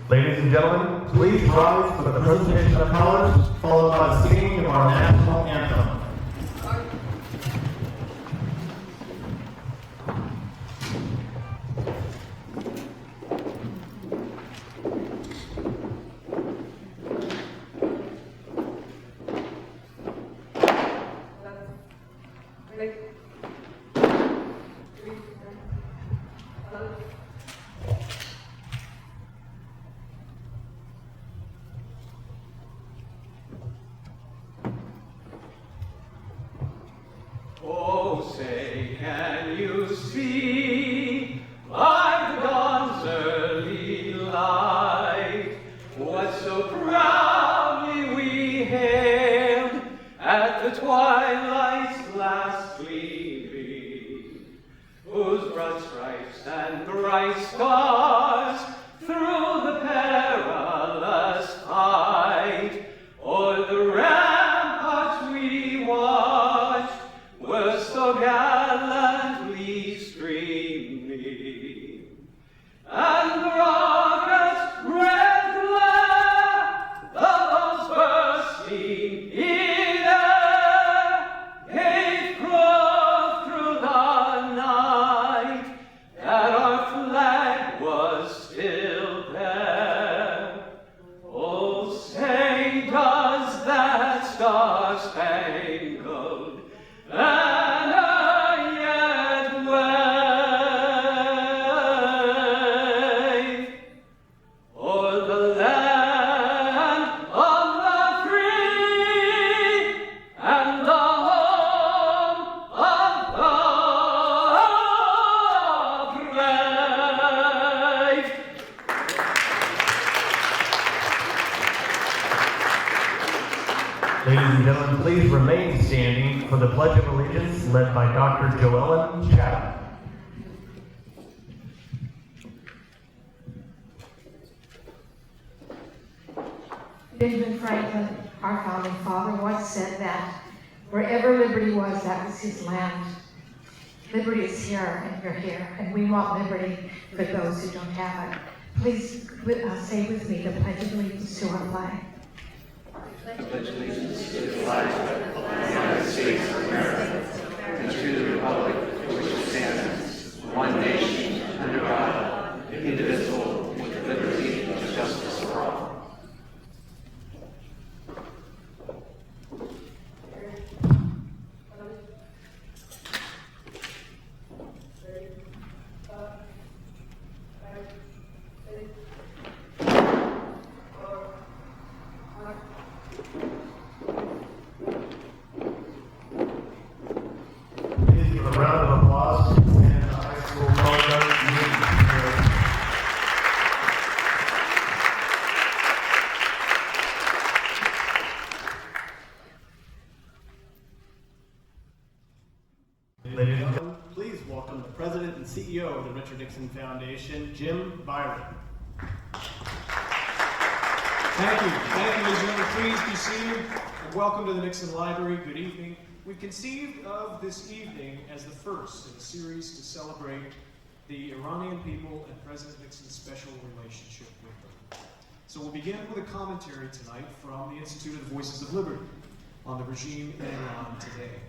Ladies and gentlemen, please rise for the presentation of colors, followed by the singing of our national anthem. Oh, say, can you see by the dawn's early light what so proudly we hailed at the twilight's last gleaming, whose broad stripes and bright stars through the perilous fight o'er the ramparts we watched were so gallantly streaming, and the rocket's red glare, the bombs bursting in air, gave proof through the night that our flag was still there. Oh, say, does that star-spangled banner yet wave o'er the land of the free and the home of the brave? Ladies and gentlemen, please remain standing for the Pledge of Allegiance led by Dr. Joellen Chatham. Benjamin Franklin, our founding father, once said that wherever liberty was, that was his land. Liberty is here, and you're here, and we want liberty for those who don't have it. Please say with me the Pledge of Allegiance to our flag. Pledge allegiance to the flag of the United States of America and to the republic for which it stands, one nation, under God, indivisible, with liberty and justice for all. Please give a round of applause to the high school program meeting. Ladies and gentlemen, please welcome the President and CEO of the Richard Nixon Foundation, Jim Byron. Thank you, ladies and gentlemen. Please be seated, and welcome to the Nixon Library. Good evening. We've conceived of this evening as the first in a series to celebrate the Iranian people and President Nixon's special relationship with them. So we'll begin with a commentary tonight from the Institute of Voices of Liberty on the regime in Iran today.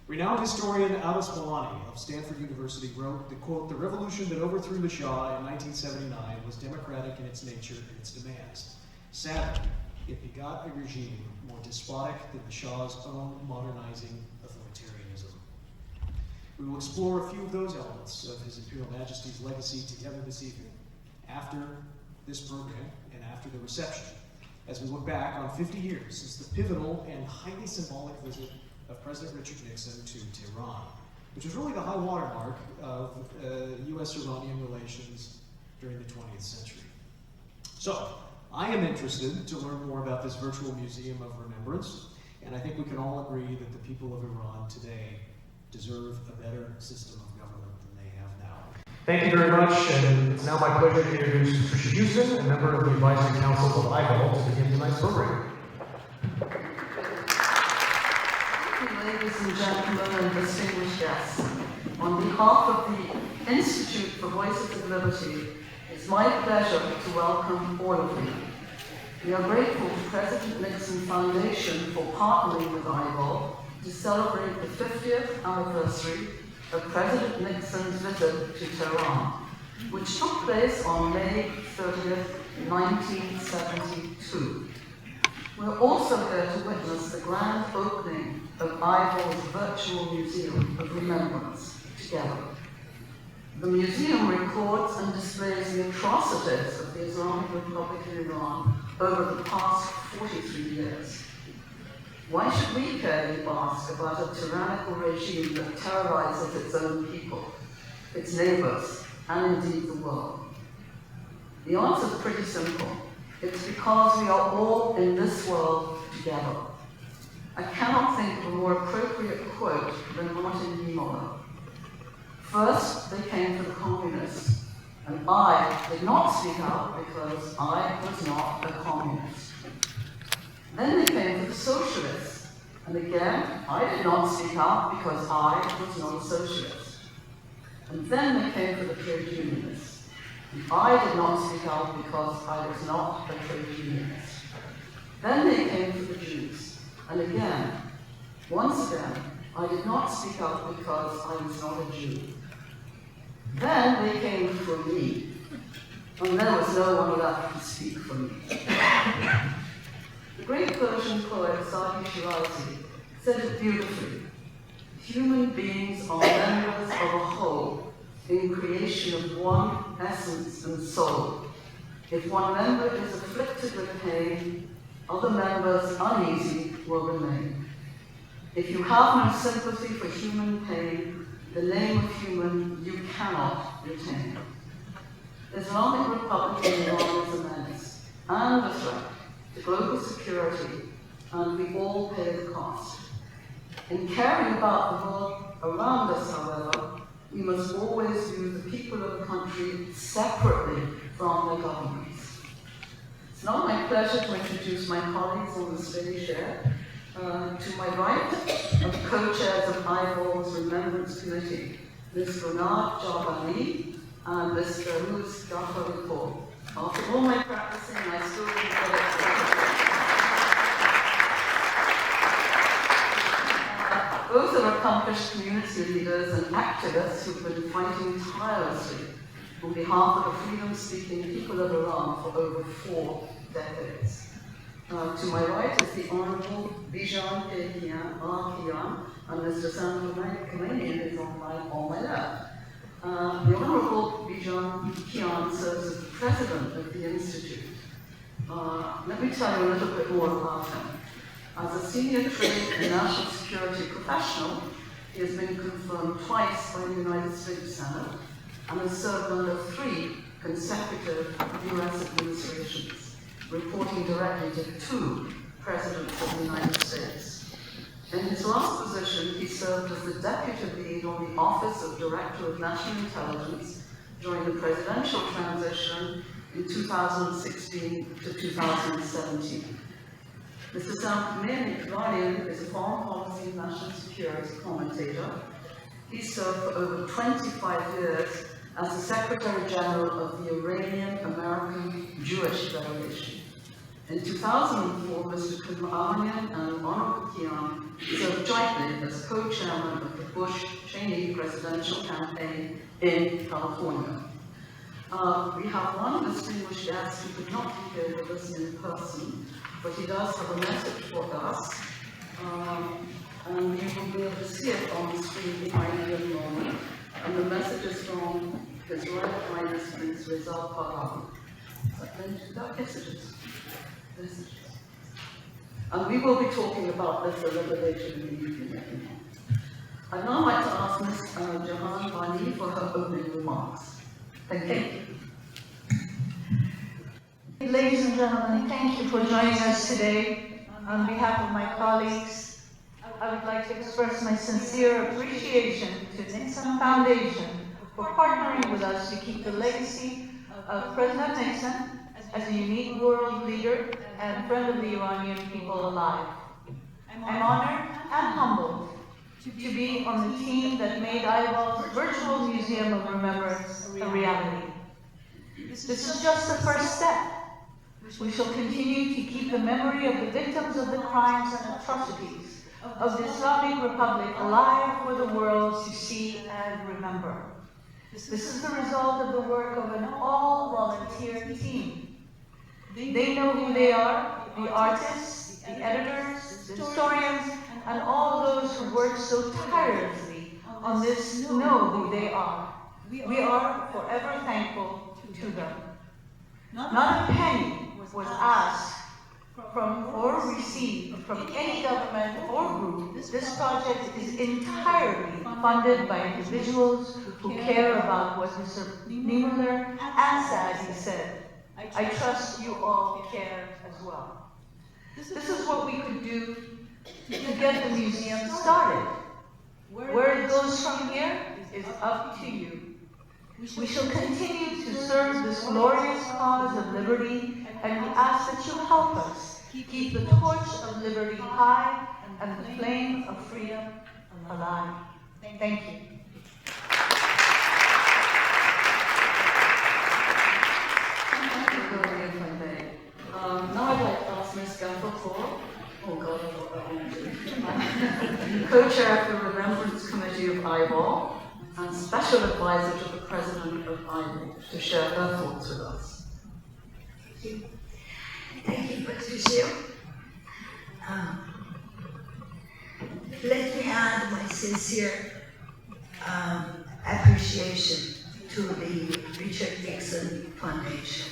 Renowned historian Abbas Milani of Stanford University wrote that, quote, "The revolution that overthrew the Shah in 1979 was democratic in its nature and its demands. Sadly, it begot a regime more despotic than the Shah's own modernizing authoritarianism." We will explore a few of those elements of His Imperial Majesty's legacy together this evening, after this program and after the reception, as we look back on 50 years since the pivotal and highly symbolic visit of President Richard Nixon to Tehran, which was really the high watermark of U.S.-Iranian relations during the 20th century. So, I am interested to learn more about this virtual museum of remembrance, and I think we can all agree that the people of Iran today deserve a better system of government than they have now. Thank you very much, and it's now my pleasure to introduce Patricia Houston, a member of the Advisory Council of iVOL's, to begin tonight's program. Ladies and gentlemen and distinguished guests, on behalf of the Institute for Voices of Liberty, it's It's my pleasure to welcome all of you. We are grateful to President Nixon Foundation for partnering with iVOL to celebrate the 50th anniversary of President Nixon's visit to Tehran, which took place on May 30th, 1972. We're also here to witness the grand opening of iVOL's virtual museum of Remembrance together. The museum records and displays the atrocities of the Islamic Republic of Iran over the past 43 years. Why should we care, you ask, about a tyrannical regime that terrorizes its own people, its neighbors, and indeed the world? The answer is pretty simple. It's because we are all in this world together. I cannot think of a more appropriate quote than Martin Niemöller. First, they came for the communists, and I did not speak out because I was not a communist. Then they came for the socialists, and again, I did not speak out because I was not a socialist. And then they came for the trade unionists, and I did not speak out because I was not a trade unionist. Then they came for the Jews, and again, once again, I did not speak out because I was not a Jew. Then they came for me, and there was no one left to speak for me. The great Persian poet Sadi Shirazi said it beautifully. Human beings are members of a whole in creation of one essence and soul. If one member is afflicted with pain, other members uneasy will remain. If you have no sympathy for human pain, the name of human you cannot retain. The Islamic Republic of Iran is a menace and a threat to global security, and we all pay the cost. In caring about the world around us, however, we must always view the people of the country separately from their governments. It's now my pleasure to introduce my colleagues on the stage here. To my right are the co-chairs of iVOL's Remembrance Committee, Ms. Ronald Jabali and Mr. Louis Gaffarico. After all my practicing, I still can get it. Both are accomplished community leaders and activists who've been fighting tirelessly on behalf of the freedom-seeking people of Iran for over 4 decades. To my right is the Honorable Bijan Arkian, and Mr. Samuel Khamenei is on my left. The Honorable Bijan Kian serves as the president of the Institute. Let me tell you a little bit more about him. As a senior trade and national security professional, he has been confirmed twice by the United States Senate and has served under 3 consecutive US administrations, reporting directly to 2 presidents of the United States. In his last position, he served as the deputy lead on the Office of Director of National Intelligence during the presidential transition in 2016 to 2017. Mr. Sam Khamenei is a foreign policy and national security commentator. He served for over 25 years as the Secretary General of the Iranian-American Jewish Federation. In 2004, Mr. Khamenei and Honorable Kian served jointly as co-chairman of the Bush-Cheney presidential campaign in California. We have one distinguished guest who could not be here with us in person, but he does have a message for us, and you will be able to see it on the screen behind me in a moment. And the message is from His Royal Highness Prince Reza Pahlavi. And we will be talking about this a little later in the evening. I'd now like to ask Ms. Jahan Bani for her opening remarks. Thank you. Ladies and gentlemen, thank you for joining us today. On behalf of my colleagues, I would like to express my sincere appreciation to Nixon Foundation for partnering with us to keep the legacy of President Nixon as a unique world leader and friend of the Iranian people alive. I'm honored and humbled to be on the team that made iVOL's Virtual Museum of Remembrance a reality. This is just the first step. We shall continue to keep the memory of the victims of the crimes and atrocities of the Islamic Republic alive for the world to see and remember. This is the result of the work of an all-volunteer team. They know who they are, the artists, the editors, the historians, and all those who work so tirelessly on this know who they are. We are forever thankful to them. Not a penny was asked from or received from any government or group. This project is entirely funded by individuals who care about what Mr. Niemöller and Sadi said. I trust you all care as well. This is what we could do to get the museum started. Where it goes from here is up to you. We shall continue to serve this glorious cause of liberty, and we ask that you help us keep the torch of liberty high and the flame of freedom alive. Thank you. Thank you, Gloria, if I may. Now I'd like to ask Ms. Gaffer-Paul, co-chair of the Remembrance Committee of iVOL and special advisor to the president of iVOL, to share her thoughts with us. Thank you, Patricia. Let me add my sincere appreciation to the Richard Nixon Foundation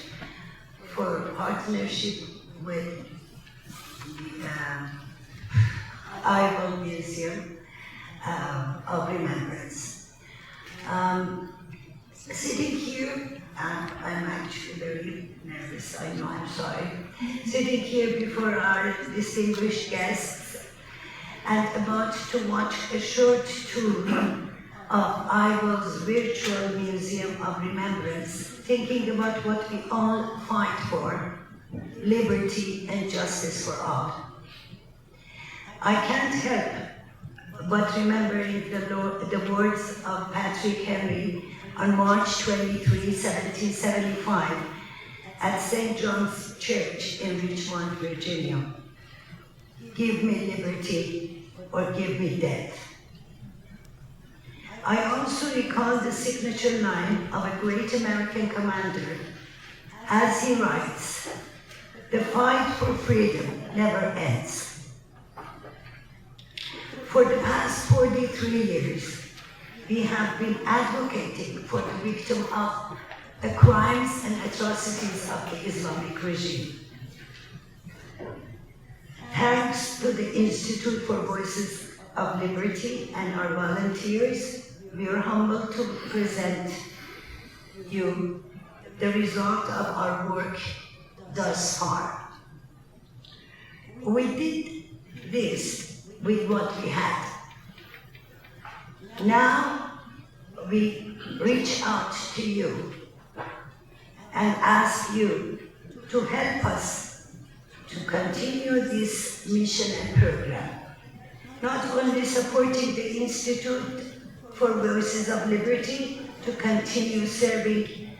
for partnership with the iVOL Museum of Remembrance. Sitting here, I'm actually very nervous, I know, I'm sorry. Sitting here before our distinguished guests and about to watch a short tour of iVOL's virtual Museum of Remembrance, thinking about what we all fight for, liberty and justice for all. I can't help but remembering the words of Patrick Henry on March 23, 1775, at St. John's Church in Richmond, Virginia. Give me liberty or give me death. I also recall the signature line of a great American commander as he writes, "The fight for freedom never ends." For the past 43 years, we have been advocating for the victim of the crimes and atrocities of the Islamic regime. Thanks to the Institute for Voices of Liberty and our volunteers, we are humbled to present you the result of our work thus far. We did this with what we had. Now we reach out to you and ask you to help us to continue this mission and program, not only supporting the Institute for Voices of Liberty to continue serving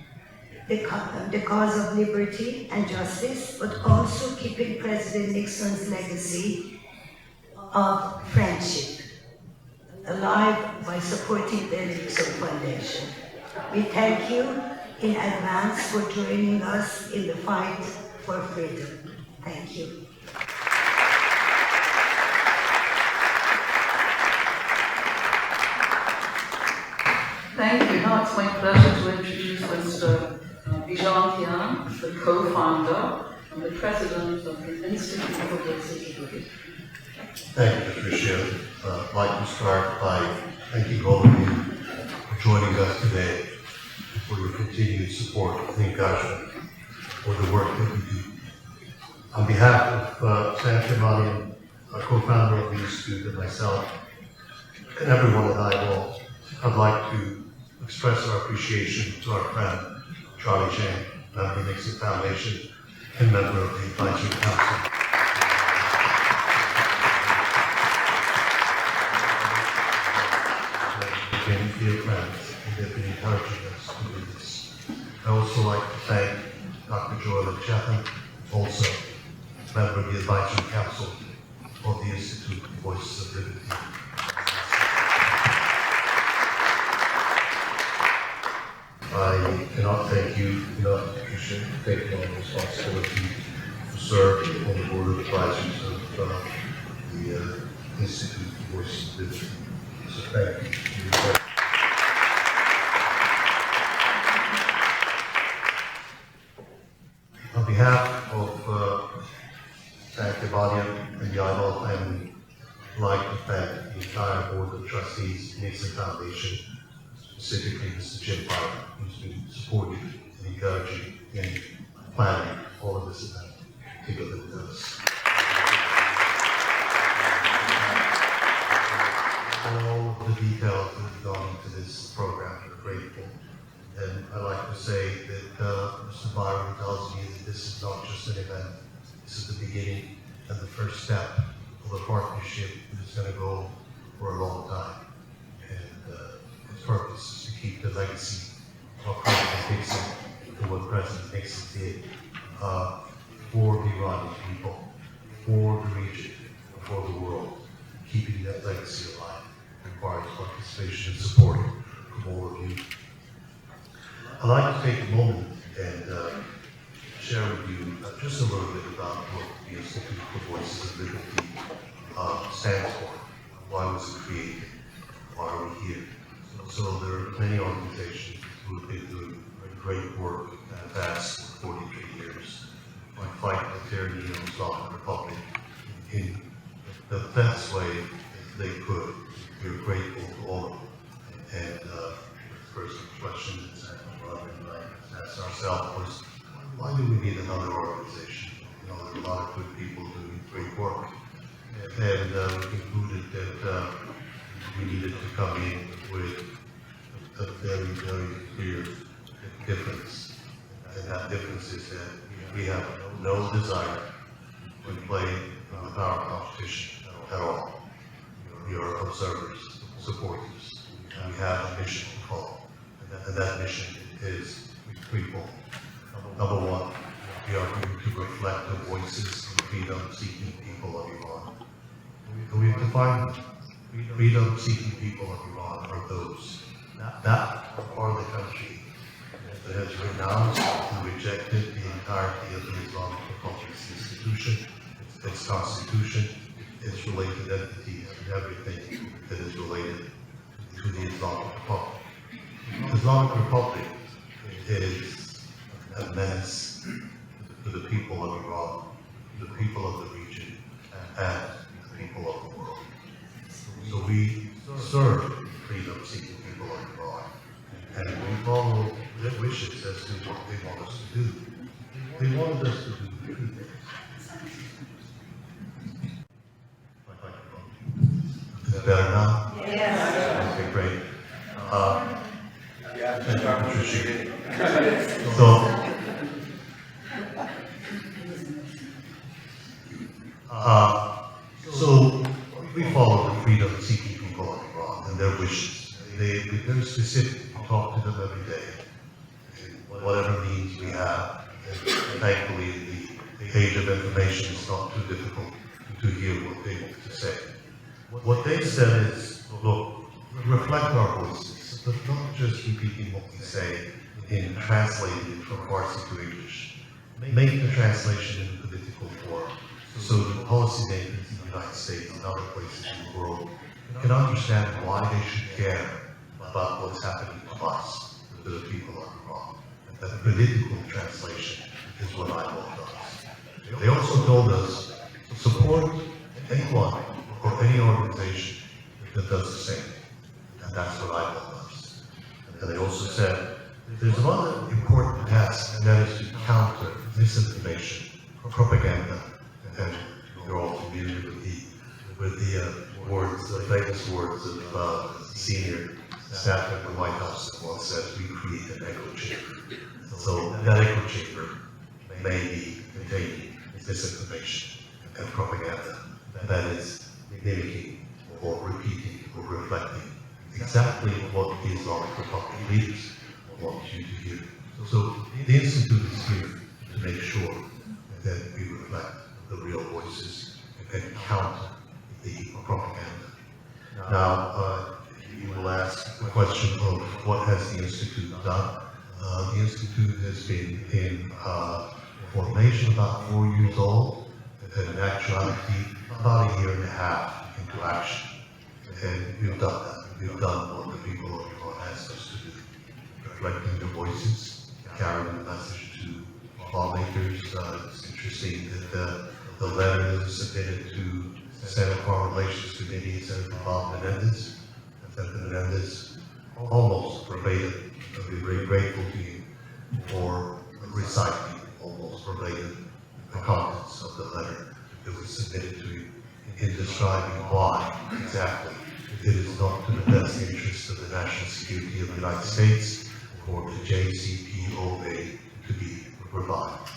the cause of liberty and justice, but also keeping President Nixon's legacy of friendship alive by supporting the Nixon Foundation. We thank you in advance for joining us in the fight for freedom. Thank you. Thank you. Now it's my pleasure to introduce Mr. Bijan Kian, the co-founder and the president of the Institute for Voices of Liberty. Thank you, Patricia. I'd like to start by thanking all of you for joining us today, for your continued support and encouragement for the work that we do. On behalf of Sam Shimani, our co-founder of the Institute, and myself, and everyone at iVOL, I'd like to express our appreciation to our friend, Charlie Chang, member of the Nixon Foundation and member of the Advisory Council. Dear friends, and they've been encouraging us to do this. I also like to thank Dr. Joel Chatham, also member of the Advisory Council of the Institute for Voices of Liberty. I cannot thank you enough, Patricia, for taking on the responsibility to serve on the board of advisors of the Institute for Voices of Liberty. So thank you. On behalf of Dr. Badia and the iVOL family, I'd like to thank the entire Board of Trustees, Nixon Foundation, specifically Mr. Jim Park, who's been supportive and encouraging in planning all of this event together with us. All of the details that have gone into this program are grateful. And I'd like to say that Mr. Byron tells me that this is not just an event, this is the beginning and the first step of a partnership that is going to go for a long time. And its purpose is to keep the legacy of President Nixon and what President Nixon did for the Iranian people, for the region, for the world. Keeping that legacy alive requires participation and support from all of you. I'd like to take a moment and share with you just a little bit about what the Institute for Voices of Liberty stands for. Why was it created? Why are we here? So there are many organizations who have been doing great work and past 43 years on fighting the tyranny of the Islamic Republic in the best way they could. We're grateful to all of them. And the first question that Robin and I asked ourselves was, why do we need another organization? You know, there are a lot of good people doing great work. And we concluded that we needed to come in with a very, very clear difference. And that difference is that we have no desire to play the power competition at all. We are observers, supporters, and we have a mission to follow. And that mission is threefold. Number one, we are going to reflect the voices of the freedom-seeking people of Iran. And we have defined them. Freedom-seeking people of Iran are those that are the country that has renounced and rejected the entirety of the Islamic Republic's institution, its constitution, its related entities, and everything that is related to the Islamic Republic. The Islamic Republic is a menace to the people of Iran, the people of the region, and the people of the world. So we serve freedom-seeking people of Iran, and we follow their wishes as to what they want us to do. They wanted us to do three things. Is that better now? Yes. Okay, great. So we follow the freedom-seeking people of Iran and their wishes. We're very specific. We talk to them every day, whatever means we have. And thankfully, the age of information is not too difficult to hear what they want to say. What they said is, look, reflect our voices, but not just repeating what we say in translating it from Farsi to English. Make the translation in political form so that policymakers in the United States and other places in the world can understand why they should care about what's happening to us, to the people of Iran. That the political translation is what iVOL does. They also told us to support anyone or any organization that does the same. And that's what iVOL does. And they also said, there's another important task, and that is to counter misinformation, propaganda, and you're all familiar with the words, the famous words of senior staff at the White House that once said, we create an echo chamber. So that echo chamber may be containing misinformation and propaganda that is mimicking or repeating or reflecting exactly what the Islamic Republic leaders want you to hear. So the Institute is here to make sure that we reflect the real voices and counter the propaganda. Now, you will ask the question of what has the Institute done? The Institute has been in formation about 4 years old, and in actuality, about a year and a half into action. And we've done that. We've done what the people of Iran asked us to do, reflecting their voices, carrying the message to lawmakers. It's interesting that the letter is submitted to Senate Foreign Relations Committee, Senator Bob Menendez. Senator Menendez, almost verbatim, we're very grateful to you for reciting almost verbatim the contents of the letter that was submitted to you in describing why exactly it is not to the best interest of the national security of the United States for the JCPOA to be revived.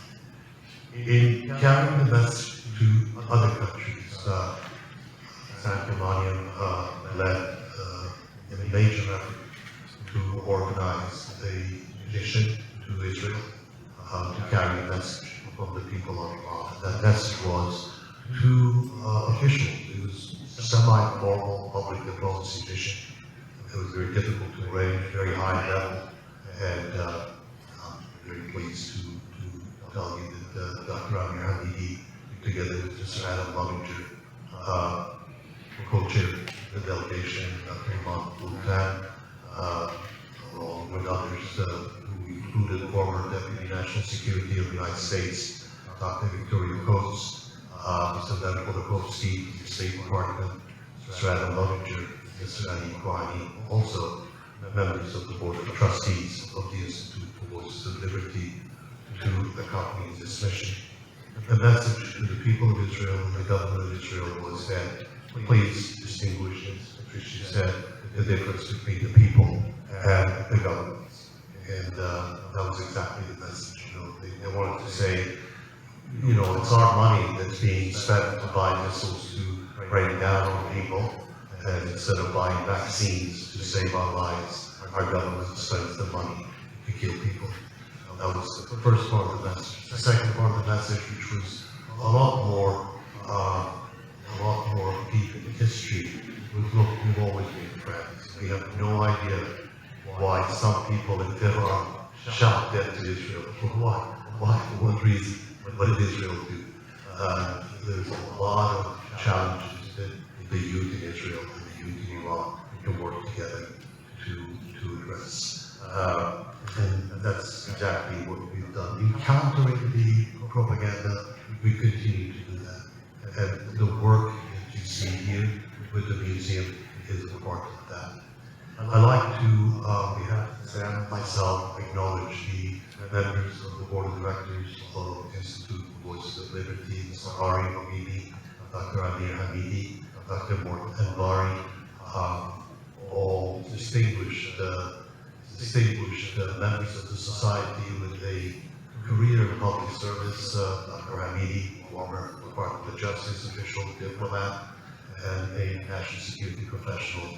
In carrying the message to other countries, Sankimanian led a major effort to organize a mission to Israel to carry a message from the people of Iran. That message was to officials. It was semi-formal public diplomacy mission. It was very difficult to arrange, very high level, and I'm very pleased to tell you that Dr. Amir Hamidi, together with Mr. Adam Lovinger, co-chaired the delegation, Dr. Imam Bultan, along with others who included former Deputy National Security of the United States, Dr. Victoria Coates, Mr. Benkodakovsky, the State Department, Mr. Adam Lovinger, Mr. Ali Kwani, also members of the Board of Trustees of the Institute for Voices of Liberty, to accompany this mission. The message to the people of Israel and the government of Israel was that please distinguish, as Patricia said, the difference between the people and the governments. And that was exactly the message. They wanted to say, it's our money that's being spent to buy missiles to rain down on people, and instead of buying vaccines to save our lives, our government spends the money to kill people. That was the first part of the message. The second part of the message, which was a lot more deep in history, was look, we've always been friends. We have no idea why some people in Tehran shout death to Israel. For what? Why? For what reason? What did Israel do? There's a lot of challenges that the youth in Israel and the youth in Iran can work together to address. And that's exactly what we've done. In countering the propaganda, we continue to do that. And the work that you see here with the museum is a part of that. I'd like to, on behalf of Sam and myself, acknowledge the members of the Board of Directors of the Institute for Voices of Liberty, Mr. Ari Hamidi, Dr. Amir Hamidi, Dr. Morton Anvari, all distinguished members of the society with a career in public service. Dr. Hamidi, former Department of Justice official, diplomat, and a national security professional.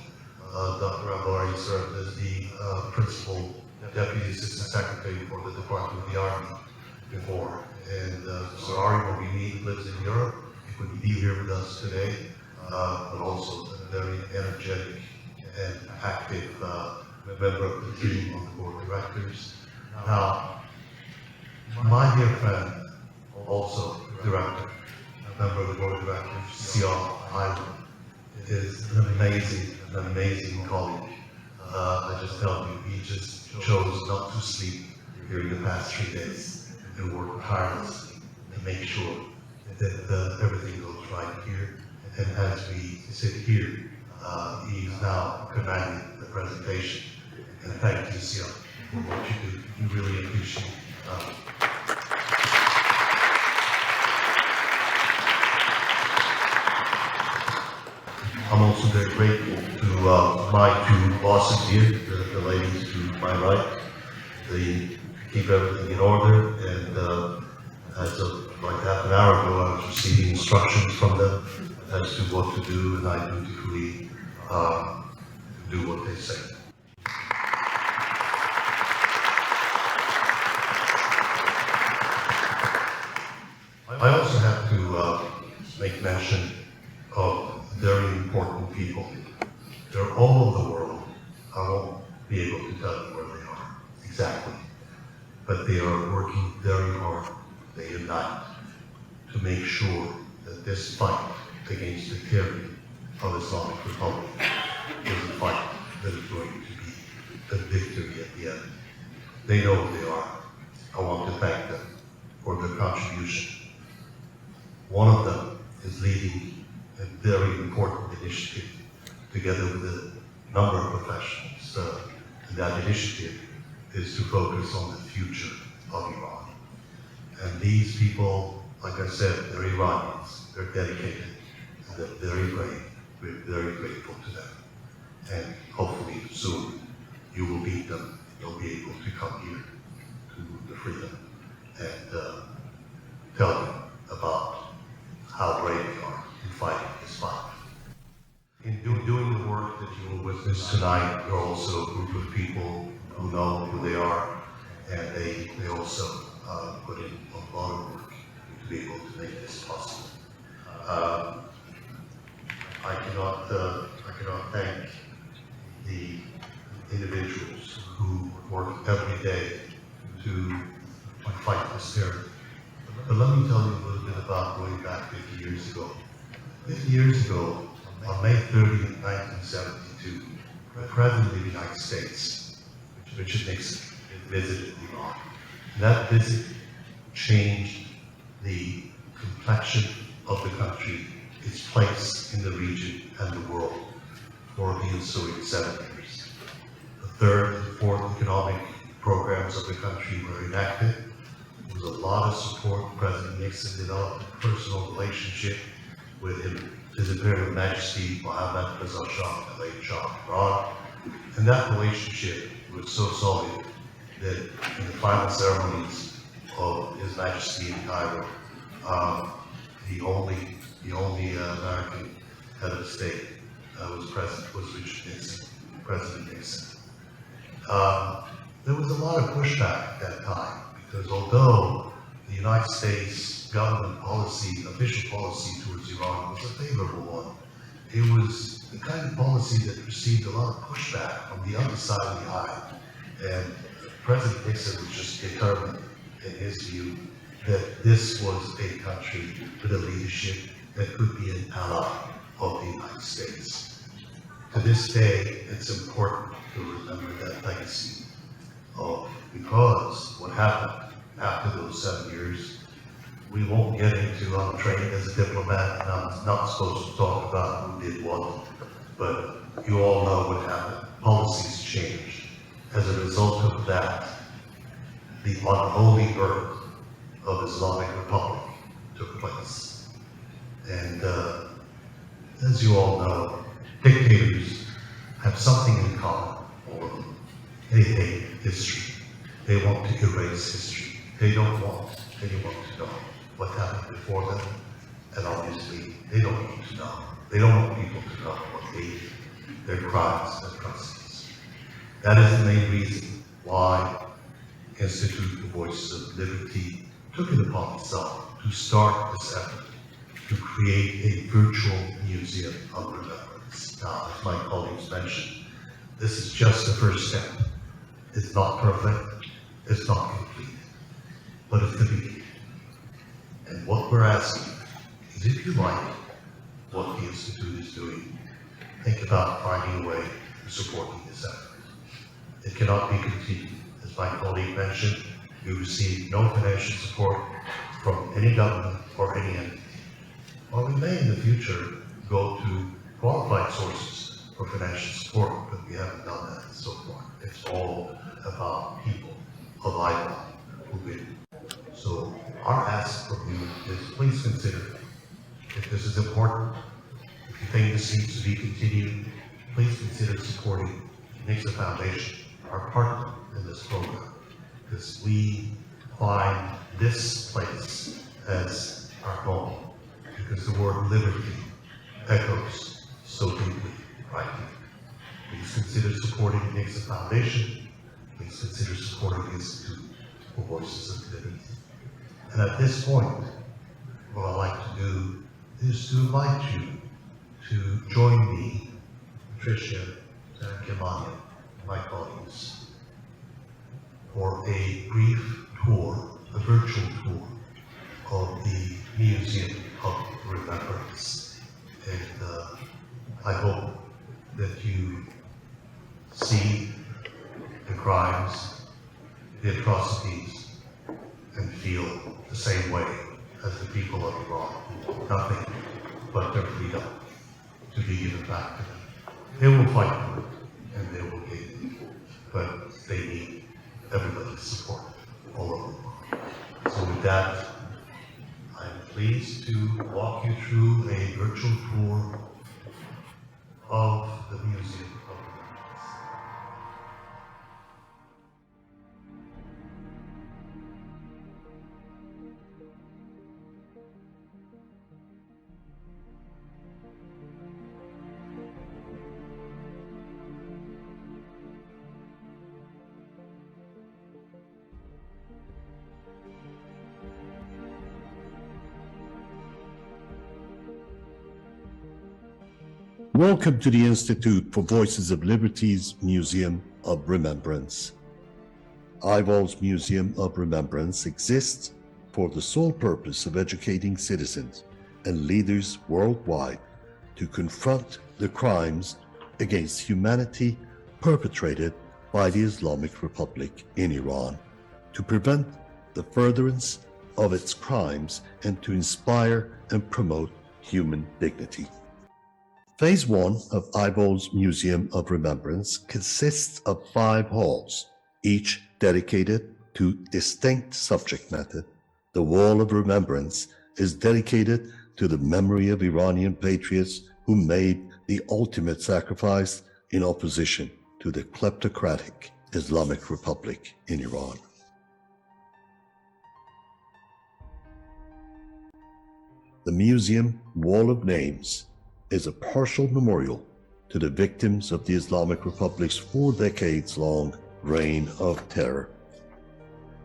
Dr. Anvari served as the principal deputy assistant secretary for the Department of the Army before. And Mr. Ari Hamidi lives in Europe. He couldn't be here with us today, but also a very energetic and active member of the team on the board of directors. Now, my dear friend, also director, a member of the board of directors, Sial Ivan, is an amazing colleague. I just tell you, he just chose not to sleep during the past 3 days and worked tirelessly to make sure that everything goes right here. And as we sit here, he's now commanding the presentation. And thank you, Sial, for what you do. We really appreciate it. I'm also very grateful to my two bosses here, the ladies to my right. They keep everything in order, and as of like half an hour ago, I was receiving instructions from them as to what to do, and I dutifully do what they say. make mention of very important people. They're all over the world. I won't be able to tell you where they are exactly, but they are working very hard day and night to make sure that this fight against the tyranny of Islamic Republic is a fight that is going to be a victory at the end. They know who they are. I want to thank them for their contribution. One of them is leading a very important initiative together with a number of professionals. And that initiative is to focus on the future of Iran. And these people, like I said, they're Iranians, they're dedicated, and they're very brave. We're very grateful to them. And hopefully soon you will meet them. They'll be able to come here to the freedom and tell you about how brave they are in fighting this fight. In doing the work that you will witness tonight, you're also a group of people who know who they are, and they also put in a lot of work to be able to make this possible. I cannot thank the individuals who work every day to fight this terror. But let me tell you a little bit about going back 50 years ago. 50 years ago, on May 30th, 1972, the President of the United States, Richard Nixon, visited Iran. That visit changed the complexion of the country, its place in the region and the world for the ensuing 7 years. The third and fourth economic programs of the country were enacted. There was a lot of support. President Nixon developed a personal relationship with His Imperial Majesty Mohammad Reza Shah, the late Shah of Iran. And that relationship was so solid that in the final ceremonies of His Majesty in Cairo, the only American head of state was present was Richard Nixon, President Nixon. There was a lot of pushback at that time because although the United States government policy, official policy towards Iran was a favorable one, it was the kind of policy that received a lot of pushback from the other side of the aisle. And President Nixon was just determined, in his view, that this was a country with a leadership that could be an ally of the United States. To this day, it's important to remember that legacy because what happened after those 7 years, we won't get into, I'm trained as a diplomat, and I'm not supposed to talk about who did what, but you all know what happened. Policies changed. As a result of that, the unholy birth of Islamic Republic took place. And as you all know, dictators have something in common, all of them. They hate history. They want to erase history. They don't want anyone to know what happened before them, and obviously they don't need to know. They don't want people to know what they did, their crimes and atrocities. That is the main reason why Institute for Voices of Liberty took it upon itself to start this effort to create a virtual museum of remembrance. Now, as my colleagues mentioned, this is just the first step. It's not perfect, it's not complete, but it's the beginning. And what we're asking is, if you like what the Institute is doing, think about finding a way of supporting this effort. It cannot be continued. As my colleague mentioned, we receive no financial support from any government or any entity. While we may in the future go to qualified sources for financial support, but we haven't done that so far. It's all about people of iVOL who win. So our ask from you is please consider if this is important. If you think this needs to be continued, please consider supporting the Nixon Foundation, our partner in this program, because we find this place as our home, because the word liberty echoes so deeply right here. Please consider supporting the Nixon Foundation. Please consider supporting the Institute for Voices of Liberty. And at this point, what I'd like to do is to invite you to join me, Patricia, and Kimani, my colleagues, for a brief tour, a virtual tour of the Museum of Remembrance. And I hope that you see the crimes, the atrocities, and feel the same way as the people of Iran. Nothing but their freedom to be given back to them. They will fight for it, and they will gain it, but they need everybody's support all over the world. So with that, I'm pleased to walk you through a virtual tour of the Museum of Remembrance. Welcome to the Institute for Voices of Liberty's Museum of Remembrance. iVOL's Museum of Remembrance exists for the sole purpose of educating citizens and leaders worldwide to confront the crimes against humanity perpetrated by the Islamic Republic in Iran, to prevent the furtherance of its crimes and to inspire and promote human dignity. Phase 1 of iVOL's Museum of Remembrance consists of 5 halls, each dedicated to distinct subject matter. The Wall of Remembrance is dedicated to the memory of Iranian patriots who made the ultimate sacrifice in opposition to the kleptocratic Islamic Republic in Iran. The Museum Wall of Names is a partial memorial to the victims of the Islamic Republic's 4 decades-long reign of terror.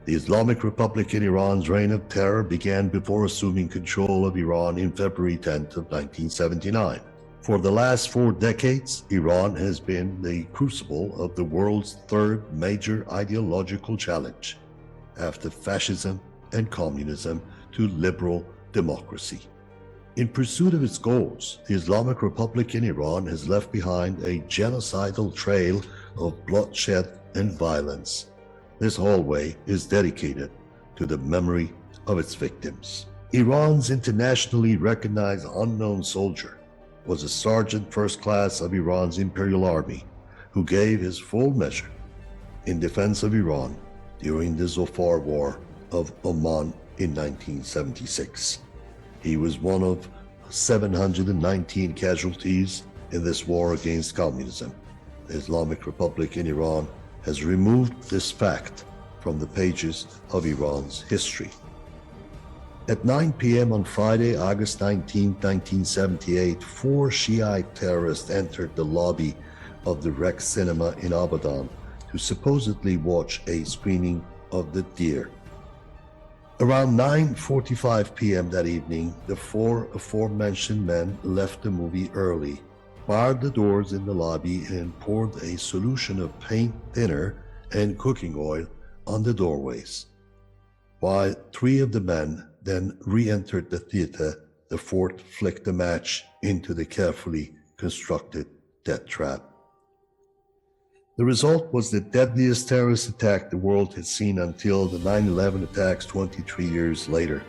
The Islamic Republic in Iran's reign of terror began before assuming control of Iran in February 10th of 1979. For the last 4 decades, Iran has been the crucible of the world's 3rd major ideological challenge, after fascism and communism, to liberal democracy. In pursuit of its goals, the Islamic Republic in Iran has left behind a genocidal trail of bloodshed and violence. This hallway is dedicated to the memory of its victims. Iran's internationally recognized unknown soldier was a sergeant first class of Iran's Imperial Army who gave his full measure in defense of Iran during the Zofar War of Oman in 1976. He was one of 719 casualties in this war against communism. The Islamic Republic in Iran has removed this fact from the pages of Iran's history. At 9 p.m. on Friday, August 19, 1978, 4 Shiite terrorists entered the lobby of the Rex Cinema in Abadan to supposedly watch a screening of The Deer. Around 9:45 p.m. that evening, the 4 aforementioned men left the movie early, barred the doors in the lobby, and poured a solution of paint thinner and cooking oil on the doorways. While 3 of the men then re-entered the theater, the 4th flicked a match into the carefully constructed death trap. The result was the deadliest terrorist attack the world had seen until the 9/11 attacks 23 years later.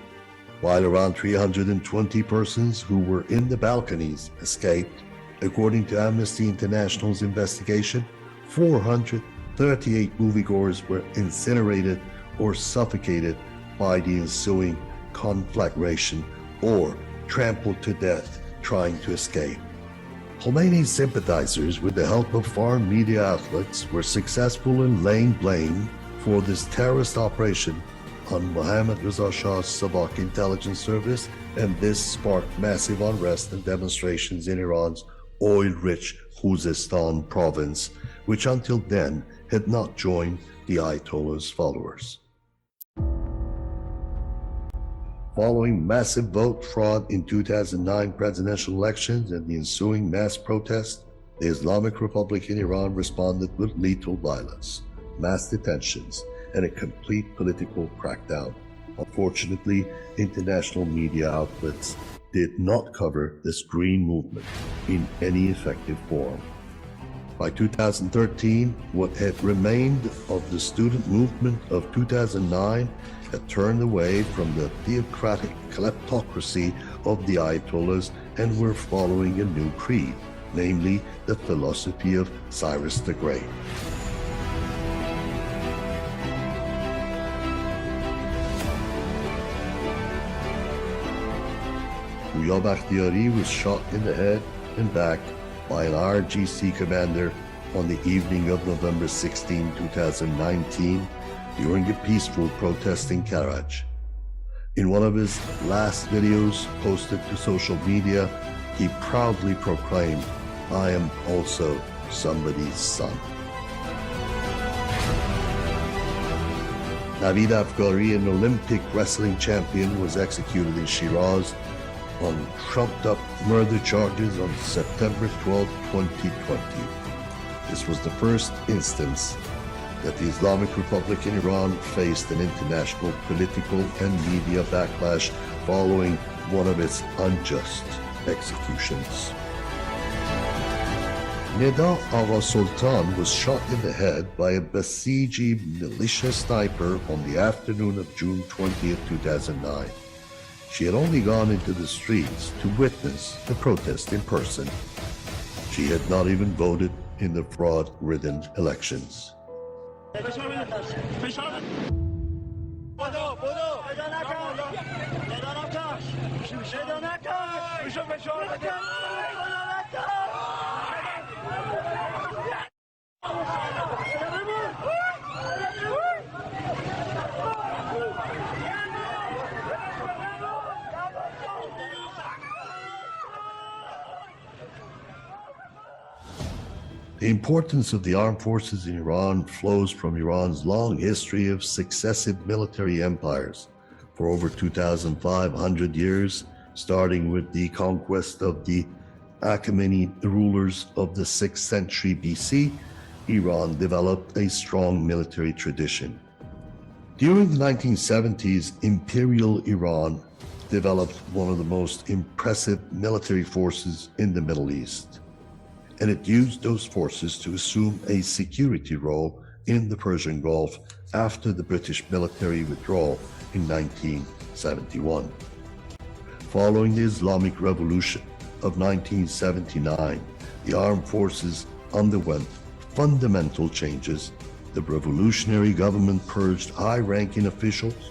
While around 320 persons who were in the balconies escaped, according to Amnesty International's investigation, 438 moviegoers were incinerated or suffocated by the ensuing conflagration or trampled to death trying to escape. Khomeini's sympathizers, with the help of foreign media outlets, were successful in laying blame for this terrorist operation on Mohammad Reza Shah's Savak intelligence service, and this sparked massive unrest and demonstrations in Iran's oil-rich Khuzestan province, which until then had not joined the Ayatollah's followers. Following massive vote fraud in 2009 presidential elections and the ensuing mass protest, the Islamic Republic in Iran responded with lethal violence, mass detentions, and a complete political crackdown. Unfortunately, international media outlets did not cover this green movement in any effective form. By 2013, what had remained of the student movement of 2009 had turned away from the theocratic kleptocracy of the Ayatollahs and were following a new creed, namely the philosophy of Cyrus the Great. Puya Bakhtiari was shot in the head and back by an RGC commander on the evening of November 16, 2019, during a peaceful protest in Karaj. In one of his last videos posted to social media, he proudly proclaimed, "I am also somebody's son." Navid Afghari, an Olympic wrestling champion, was executed in Shiraz on trumped-up murder charges on September 12, 2020. This was the first instance that the Islamic Republic in Iran faced an international political and media backlash following one of its unjust executions. Neda Agha Sultan was shot in the head by a Basiji militia sniper on the afternoon of June 20, 2009. She had only gone into the streets to witness the protest in person. She had not even voted in the fraud-ridden elections. The importance of the armed forces in Iran flows from Iran's long history of successive military empires. For over 2,500 years, starting with the conquest of the Achaemenid rulers of the 6th century BC, Iran developed a strong military tradition. During the 1970s, Imperial Iran developed one of the most impressive military forces in the Middle East, and it used those forces to assume a security role in the Persian Gulf after the British military withdrawal in 1971. Following the Islamic Revolution of 1979, the armed forces underwent fundamental changes. The revolutionary government purged high-ranking officials,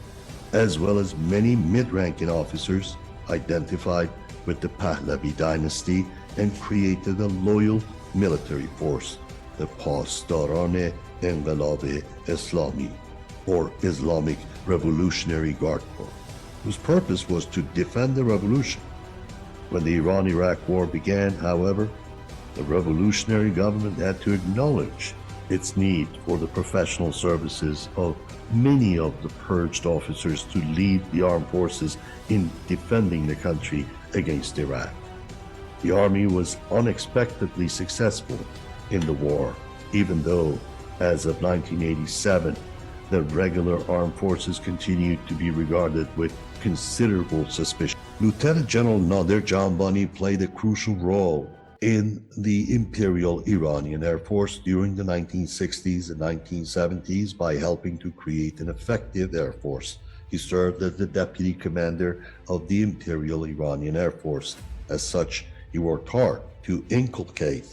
as well as many mid-ranking officers identified with the Pahlavi dynasty, and created a loyal military force, the Pasdaran Enqilab Islami, or Islamic Revolutionary Guard Corps, whose purpose was to defend the revolution. When the Iran-Iraq War began, however, the revolutionary government had to acknowledge its need for the professional services of many of the purged officers to lead the armed forces in defending the country against Iraq. The army was unexpectedly successful in the war, even though, as of 1987, the regular armed forces continued to be regarded with considerable suspicion. Lieutenant General Nader Janbani played a crucial role in the Imperial Iranian Air Force during the 1960s and 1970s by helping to create an effective air force. He served as the deputy commander of the Imperial Iranian Air Force. As such, he worked hard to inculcate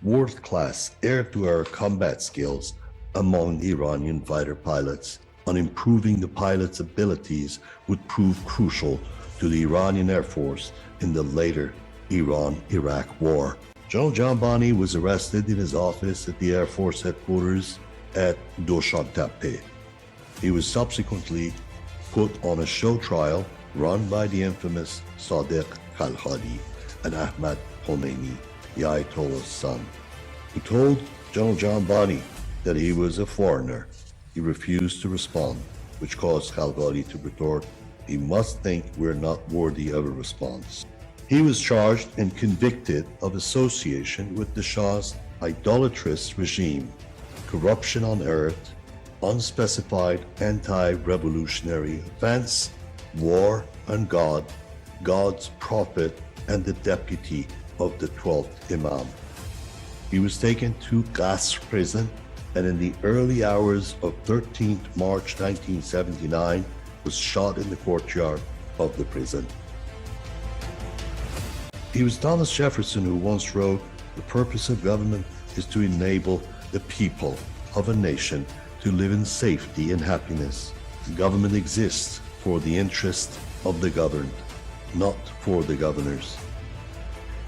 world-class air-to-air combat skills among the Iranian fighter pilots. On improving the pilots' abilities would prove crucial to the Iranian Air Force in the later Iran-Iraq War. General Janbani was arrested in his office at the Air Force headquarters at Doshantepe. He was subsequently put on a show trial run by the infamous Sadiq Khalkhali and Ahmad Khomeini, the Ayatollah's son, who told General Janbani that he was a foreigner. He refused to respond, which caused Khalkhali to retort, he must think we're not worthy of a response. He was charged and convicted of association with the Shah's idolatrous regime, corruption on earth, unspecified anti-revolutionary offense, war on God, God's prophet, and the deputy of the 12th Imam. He was taken to gas prison and in the early hours of 13th March 1979 was shot in the courtyard of the prison. It was Thomas Jefferson who once wrote, "The purpose of government is to enable the people of a nation to live in safety and happiness. Government exists for the interest of the governed, not for the governors."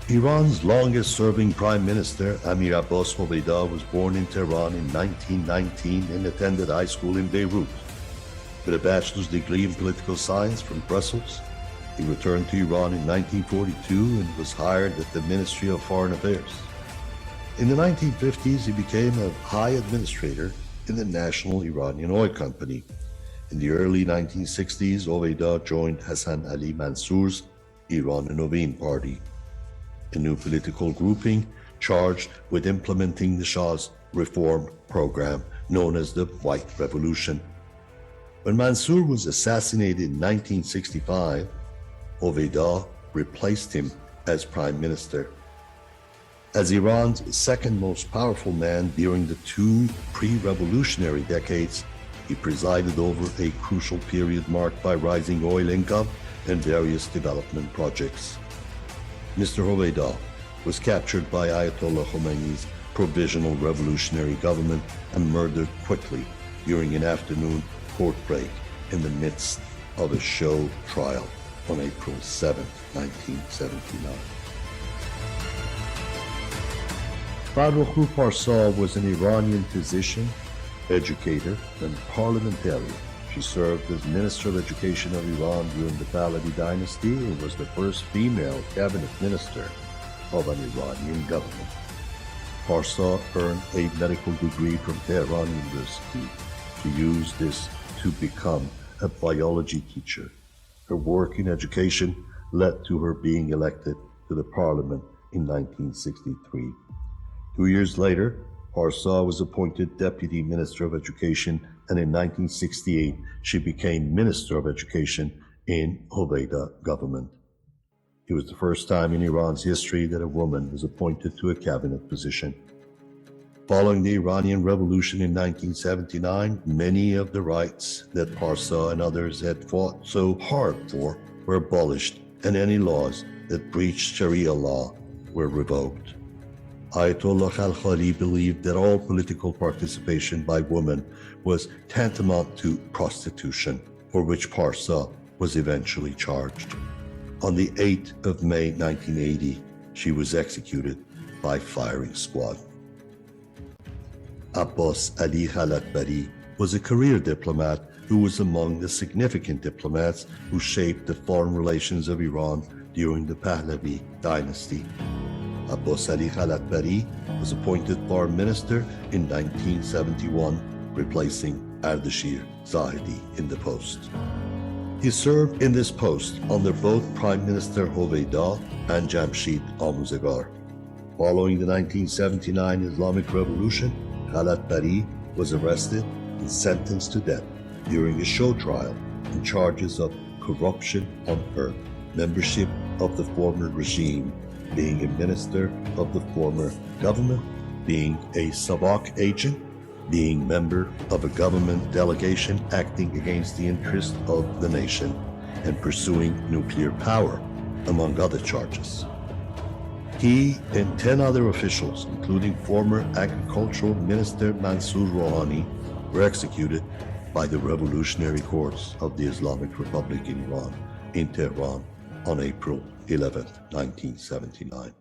Iran's longest-serving Prime Minister, Amir Abbas Hoveyda, was born in Tehran in 1919 and attended high school in Beirut. With a bachelor's degree in political science from Brussels, he returned to Iran in 1942 and was hired at the Ministry of Foreign Affairs. In the 1950s, he became a high administrator in the National Iranian Oil Company. In the early 1960s, Hoveyda joined Hassan Ali Mansour's Iran Novin Party, a new political grouping charged with implementing the Shah's reform program known as the White Revolution. When Mansour was assassinated in 1965, Hoveyda replaced him as prime minister. As Iran's second most powerful man during the two pre-revolutionary decades, he presided over a crucial period marked by rising oil income and various development projects. Mr. Hoveyda was captured by Ayatollah Khomeini's provisional revolutionary government and murdered quickly during an afternoon court break in the midst of a show trial on April 7, 1979. Farrokh Parsa was an Iranian physician, educator, and parliamentarian. She served as Minister of Education of Iran during the Pahlavi dynasty and was the first female cabinet minister of an Iranian government. Parsa earned a medical degree from Tehran University. She used this to become a biology teacher. Her work in education led to her being elected to the parliament in 1963. 2 years later, Parsa was appointed Deputy Minister of Education, and in 1968 she became Minister of Education in Hoveyda government. It was the first time in Iran's history that a woman was appointed to a cabinet position. Following the Iranian Revolution in 1979, many of the rights that Parsa and others had fought so hard for were abolished, and any laws that breached Sharia law were revoked. Ayatollah Khalkhali believed that all political participation by women was tantamount to prostitution, for which Parsa was eventually charged. On the 8th of May 1980, she was executed by firing squad. Abbas Ali Khalatbari was a career diplomat who was among the significant diplomats who shaped the foreign relations of Iran during the Pahlavi dynasty. Abbas Ali Khalatbari was appointed foreign minister in 1971, replacing Ardashir Zahedi in the post. He served in this post under both Prime Minister Hoveyda and Jamshid Amuzegar. Following the 1979 Islamic Revolution, Khalatbari was arrested and sentenced to death during a show trial on charges of corruption on earth, membership of the former regime, being a minister of the former government, being a Savak agent, being member of a government delegation acting against the interest of the nation, and pursuing nuclear power, among other charges. He and 10 other officials, including former Agricultural Minister Mansour Rouhani, were executed by the revolutionary courts of the Islamic Republic in Iran, in Tehran, on April 11, 1979.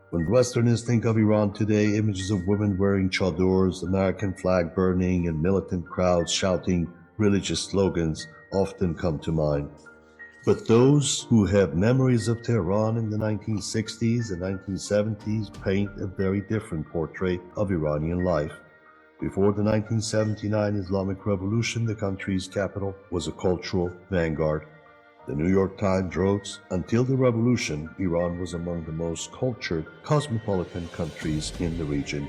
When Westerners think of Iran today, images of women wearing chadors, American flag burning, and militant crowds shouting religious slogans often come to mind. But those who have memories of Tehran in the 1960s and 1970s paint a very different portrait of Iranian life. Before the 1979 Islamic Revolution, the country's capital was a cultural vanguard. The New York Times wrote, until the revolution, Iran was among the most cultured, cosmopolitan countries in the region.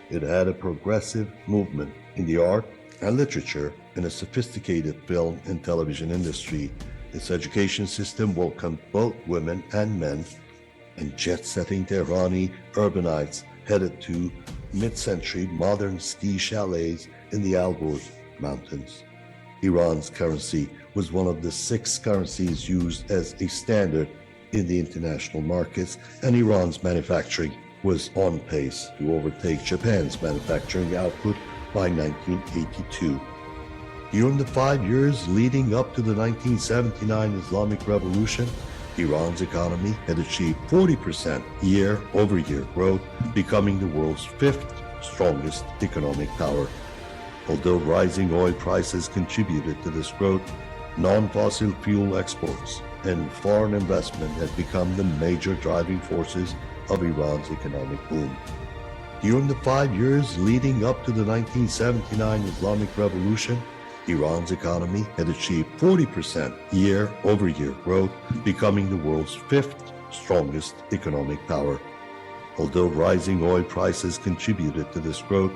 It had a progressive movement in the art and literature and a sophisticated film and television industry. Its education system welcomed both women and men, and jet-setting Tehrani urbanites headed to mid-century modern ski chalets in the Alborz Mountains. Iran's currency was one of the 6 currencies used as a standard in the international markets, and Iran's manufacturing was on pace to overtake Japan's manufacturing output by 1982. During the 5 years leading up to the 1979 Islamic Revolution, Iran's economy had achieved 40% year-over-year growth, becoming the world's 5th strongest economic power. Although rising oil prices contributed to this growth, non-fossil fuel exports and foreign investment had become the major driving forces of Iran's economic boom. During the 5 years leading up to the 1979 Islamic Revolution, Iran's economy had achieved 40% year-over-year growth, becoming the world's 5th strongest economic power. Although rising oil prices contributed to this growth,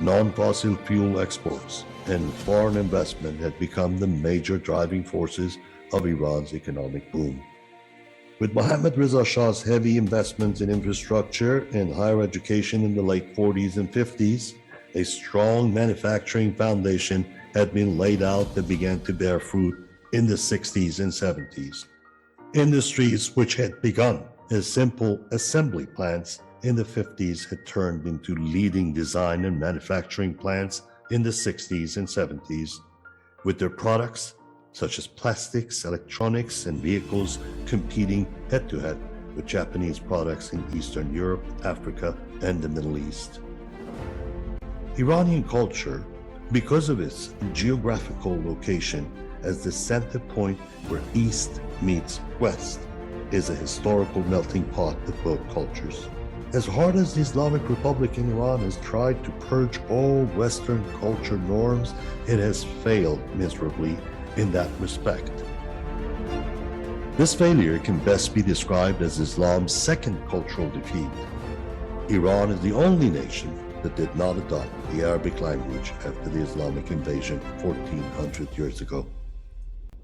non-fossil fuel exports and foreign investment had become the major driving forces of Iran's economic boom. With Mohammad Reza Shah's heavy investments in infrastructure and higher education in the late 40s and 50s, a strong manufacturing foundation had been laid out that began to bear fruit in the 60s and 70s. Industries which had begun as simple assembly plants in the 50s had turned into leading design and manufacturing plants in the 60s and 70s, with their products such as plastics, electronics, and vehicles competing head-to-head with Japanese products in Eastern Europe, Africa, and the Middle East. Iranian culture, because of its geographical location as the center point where East meets West, is a historical melting pot of both cultures. As hard as the Islamic Republic in Iran has tried to purge all Western culture norms, it has failed miserably in that respect. This failure can best be described as Islam's second cultural defeat. Iran is the only nation that did not adopt the Arabic language after the Islamic invasion 1400 years ago.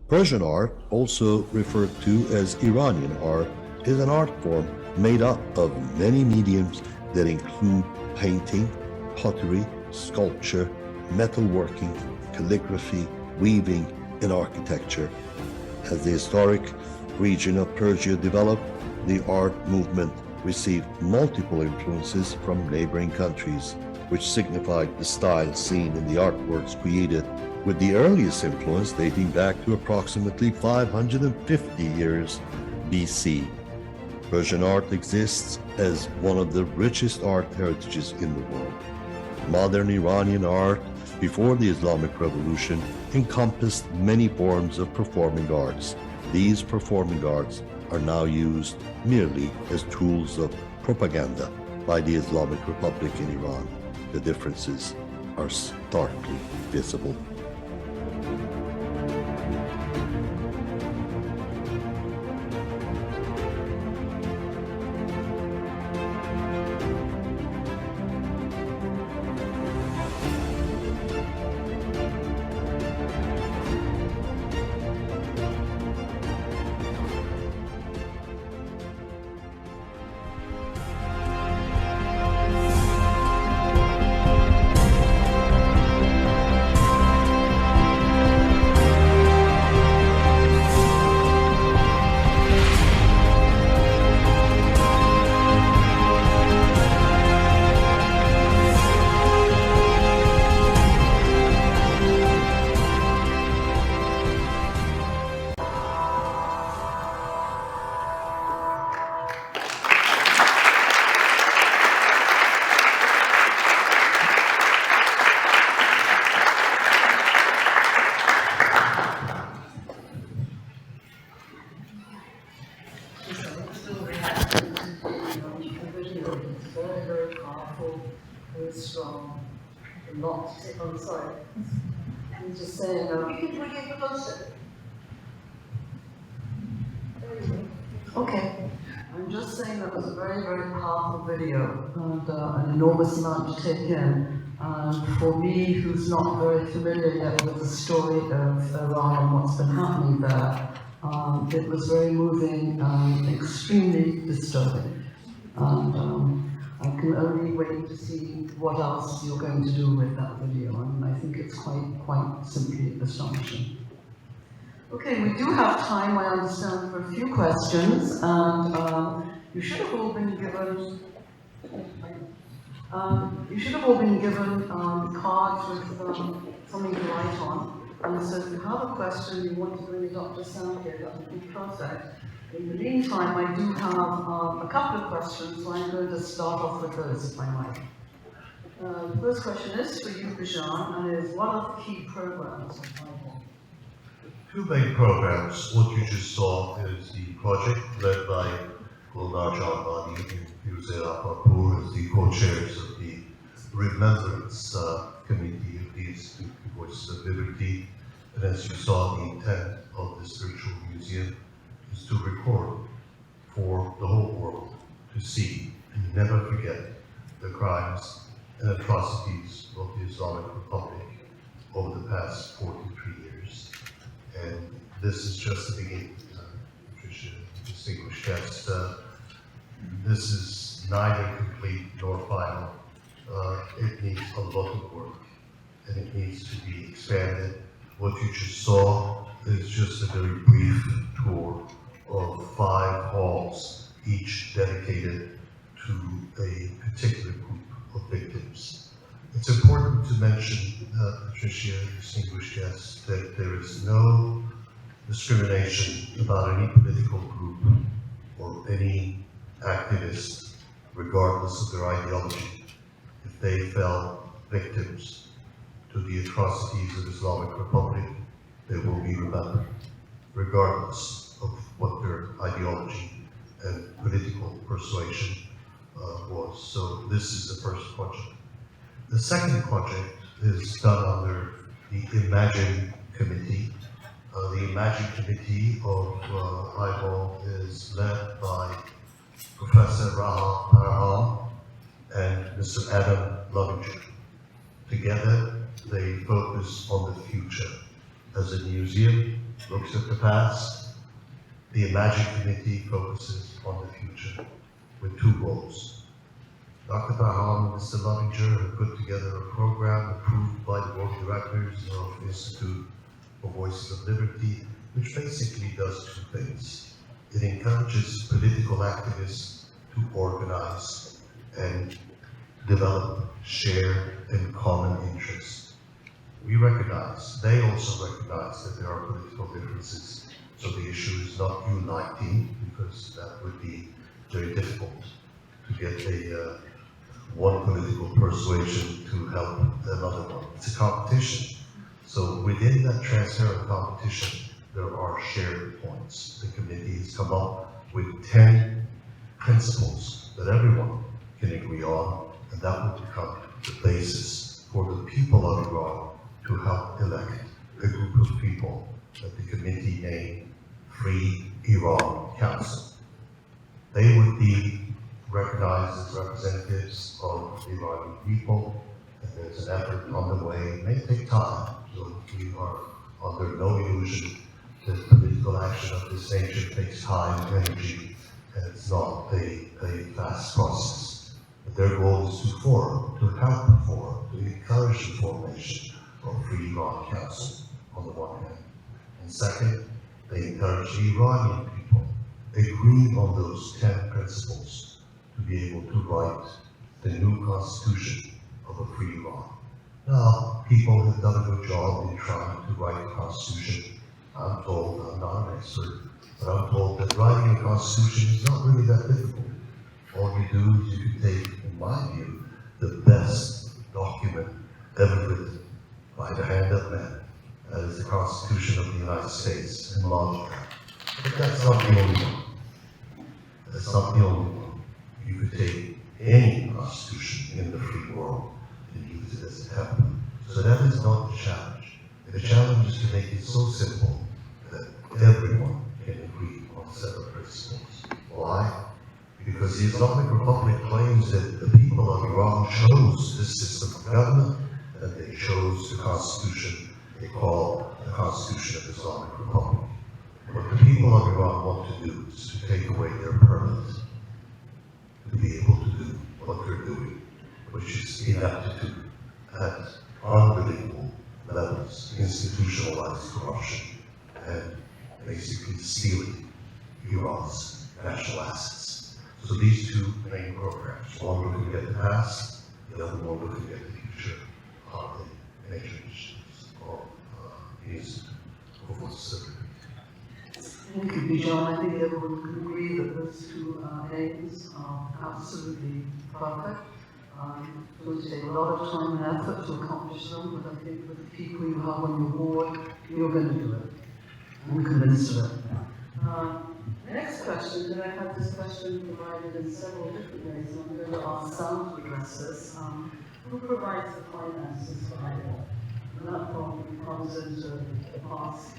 Persian art, also referred to as Iranian art, is an art form made up of many mediums that include painting, pottery, sculpture, metalworking, calligraphy, weaving, and architecture. As the historic region of Persia developed, the art movement received multiple influences from neighboring countries, which signified the style seen in the artworks created, with the earliest influence dating back to approximately 550 years BC. Persian art exists as one of the richest art heritages in the world. Modern Iranian art before the Islamic Revolution encompassed many forms of performing arts. These performing arts are now used merely as tools of propaganda by the Islamic Republic in Iran. The differences are starkly visible. not, oh, sorry. I'm just saying, You can bring it closer. okay. I'm just saying that was a very, very powerful video and an enormous amount to take in. And for me, who's not very familiar yet with the story of Iran and what's been happening there, it was very moving and extremely disturbing. And I can only wait to see what else you're going to do with that video. I mean, I think it's quite simply astonishing. Okay, we do have time, I understand, for a few questions, and you should have all been given. Cards with something to write on. And so if you have a question, you want to bring it up to Sam here, that would be perfect. In the meantime, I do have a couple of questions, so I'm going to start off with those, if I might. The first question is for you, Bijan, and is what are the key programs of iVOL? Two main programs. What you just saw is the project led by Gulnar Janbani and Firuzeh Raparpour as the co-chairs of the Remembrance Committee of the Institute for Voices of Liberty. And as you saw, the intent of this virtual museum is to record for the whole world to see and never forget the crimes and atrocities of the Islamic Republic over the past 43 years. And this is just the beginning, Patricia, distinguished guest. This is neither complete nor final. It needs a lot of work, and it needs to be expanded. What you just saw is just a very brief tour of 5 halls, each dedicated to a particular group of victims. It's important to mention, Patricia, distinguished guests, that there is no discrimination about any political group or any activist, regardless of their ideology. If they fell victims to the atrocities of Islamic Republic, they will be remembered, regardless of what their ideology and political persuasion was. So this is the first project. The second project is done under the Imagine Committee. The Imagine Committee of iVOL is led by Professor Raham Parham and Mr. Adam Lovinger. Together, they focus on the future. As a museum looks at the past, the Imagine Committee focuses on the future with 2 goals. Dr. Parham and Mr. Lovinger have put together a program approved by the board of directors of the Institute for Voices of Liberty, which basically does 2 things. It encourages political activists to organize and develop shared and common interests. We recognize, they also recognize that there are political differences, so the issue is not uniting, because that would be very difficult to get one political persuasion to help another one. It's a competition. So within that transparent competition, there are shared points. The committee has come up with 10 principles that everyone can agree on, and that will become the basis for the people of Iran to help elect a group of people that the committee named Free Iran Council. They would be recognized as representatives of the Iranian people, and there's an effort on the way. It may take time, so we are under no illusion that political action of this nature takes time, energy, and it's not a fast process. But their goal is to form, to help form, to encourage the formation of Free Iran Council on the one hand. And second, they encourage the Iranian people agreeing on those 10 principles to be able to write the new constitution of a free Iran. Now, people have done a good job in trying to write a constitution. I'm told, I'm not an expert, but I'm told that writing a constitution is not really that difficult. All you do is you can take, in my view, the best document ever written by the hand of man. That is the Constitution of the United States, and lodge that. But that's not the only one. That's not the only one. You could take any constitution in the free world and use it as a template. So that is not the challenge. The challenge is to make it so simple that everyone can agree on a set of principles. Why? Because the Islamic Republic claims that the people of Iran chose this system of government, and they chose the constitution they call the Constitution of the Islamic Republic. What the people of Iran want to do is to take away their permit to be able to do what they're doing, which is inaptitude at unbelievable levels, institutionalized corruption, and basically stealing Iran's national assets. So these two main programs, one looking at the past, the other one looking at the future, are the major initiatives of the Institute for Civil. Thank you, Bijan. I think everyone can agree that those two aims are absolutely perfect. It's going to take a lot of time and effort to accomplish them, but I think with the people you have on your board, you're going to do it. I'm convinced of it. Next question, and I had this question provided in several different ways, and I'm going to ask Sam to address this. Who provides the finances for iVOL? And that probably comes into the past.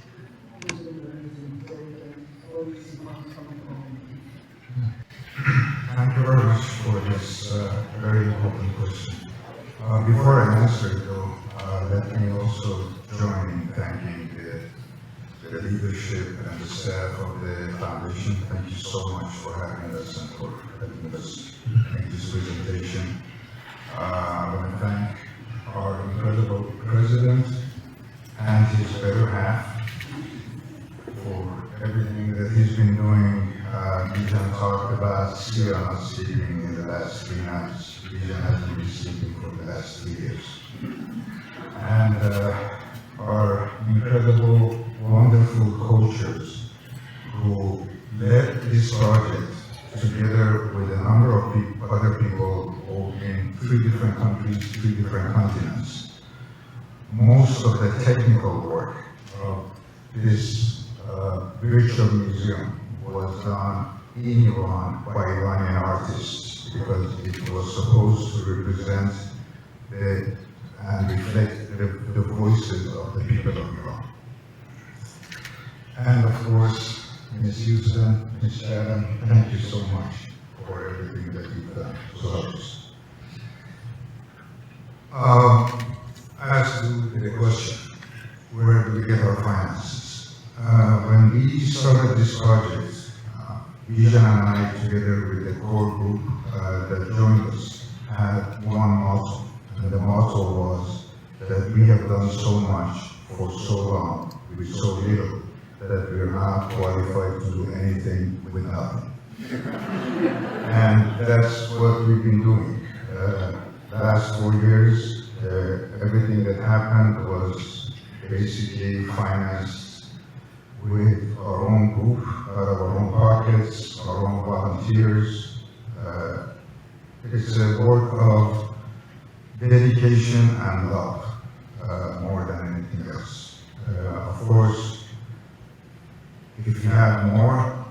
Who's been raising data? Where do you see funds coming from? Thank you very much for this very important question. Before I answer it though, let me also join in thanking the leadership and the staff of the foundation. Thank you so much for having us and for helping us make this presentation. I want to thank our incredible president and his better half for everything that he's been doing. Bijan talked about Syria not sleeping in the last 3 nights. Bijan has been sleeping for the last 3 years. And our incredible, wonderful coaches who led this project together with a number of other people in 3 different countries, 3 different continents. Most of the technical work of this virtual museum was done in Iran by Iranian artists because it was supposed to represent and reflect the voices of the people of Iran. And of course, Ms. Houston, Ms. Adam, thank you so much for everything that you've done to help us. As to the question, where do we get our finances? When we started this project, Bijan and I, together with the core group that joined us, had one motto, and the motto was that we have done so much for so long with so little that we are not qualified to do anything with nothing. And that's what we've been doing. Last 4 years, everything that happened was basically financed with our own group, out of our own pockets, our own volunteers. It's a work of dedication and love, more than anything else. Of course, if you have more,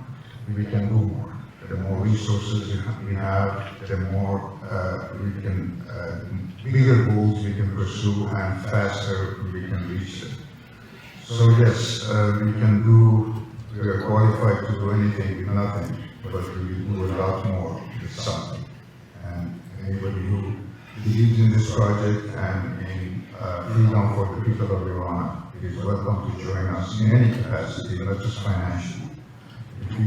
we can do more. The more resources we have, the more we can, bigger goals we can pursue and faster we can reach them. So yes, we are qualified to do anything with nothing, but we do a lot more with something. And anybody who believes in this project and in freedom for the people of Iran is welcome to join us in any capacity, not just financially. If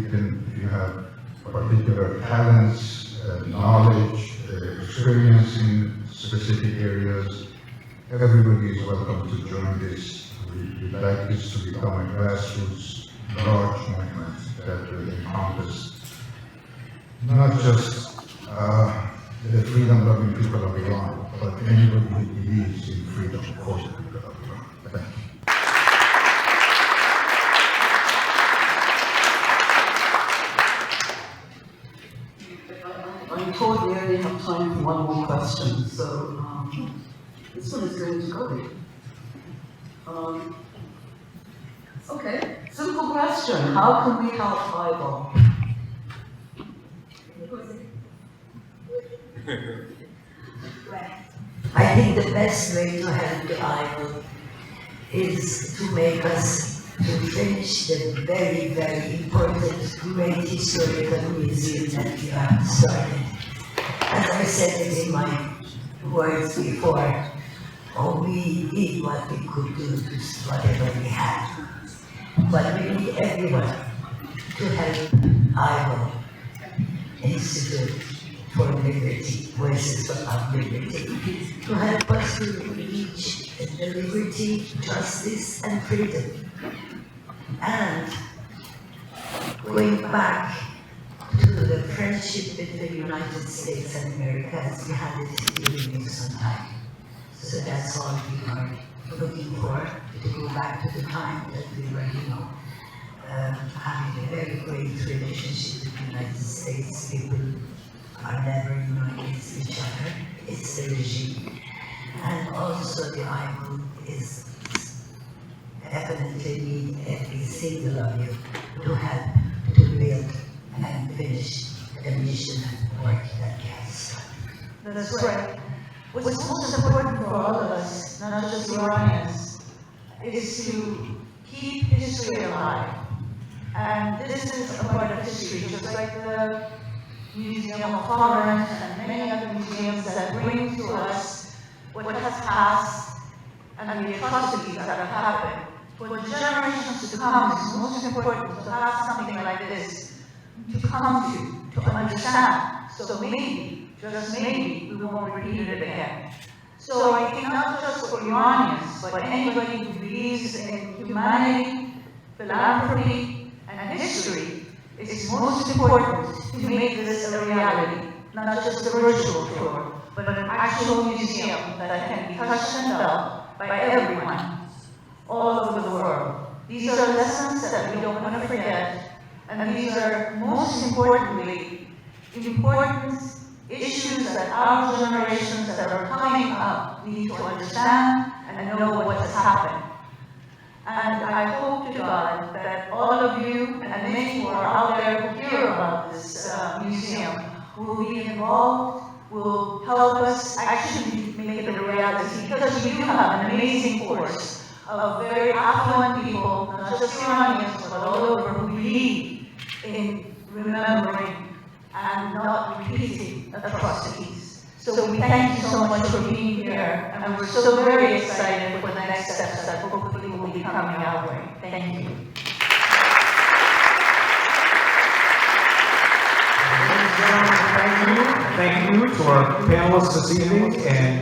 you have particular talents, knowledge, experience in specific areas, everybody is welcome to join this. We'd like this to become a grassroots, large movement that will encompass not just the freedom-loving people of Iran, but anybody who believes in freedom for the people of Iran. Thank you. I'm told we only have time for one more question, so this one is going to go. Okay, simple question. How can we help iVOL? I I think the best way to help the iVOL is to make us to finish the very, very important, great historical museum that we have started. As I said it in my words before, we did what we could do to whatever we had. But we need everyone to help iVOL Institute for Liberty, Voices of Liberty, to help us to reach the liberty, justice, and freedom. And going back to the friendship between the United States and America as we had it during Nixon time. So that's all we are looking for, to go back to the time that we were, having a very great relationship with the United States. People are never against each other. It's the regime. And also the iVOL is definitely need every single of you to help to build and finish the mission and work that we have started. That's right. What's most important for all of us, not just the Iranians, is to keep history alive. And this is a part of history, just like the Museum of Tolerance and many other museums that bring to us what has passed and the atrocities that have happened. For the generations to come, it's most important to have something like this to come to understand. So maybe, just maybe, we won't repeat it again. So I think not just for Iranians, but anybody who believes in humanity, philanthropy, and history, it's most important to make this a reality, not just a virtual tour, but an actual museum that can be touched and felt by everyone all over the world. These are lessons that we don't want to forget, and these are most importantly important issues that our generations that are coming up need to understand and know what has happened. And I hope to God that all of you and many who are out there who hear about this museum will be involved, will help us actually make it a reality, because we do have an amazing force of very affluent people, not just Iranians, but all over, who believe in remembering and not repeating atrocities. So we thank you so much for being here, and we're so very excited for the next steps that hopefully will be coming our way. Thank you. Thank you to our panelists this evening, and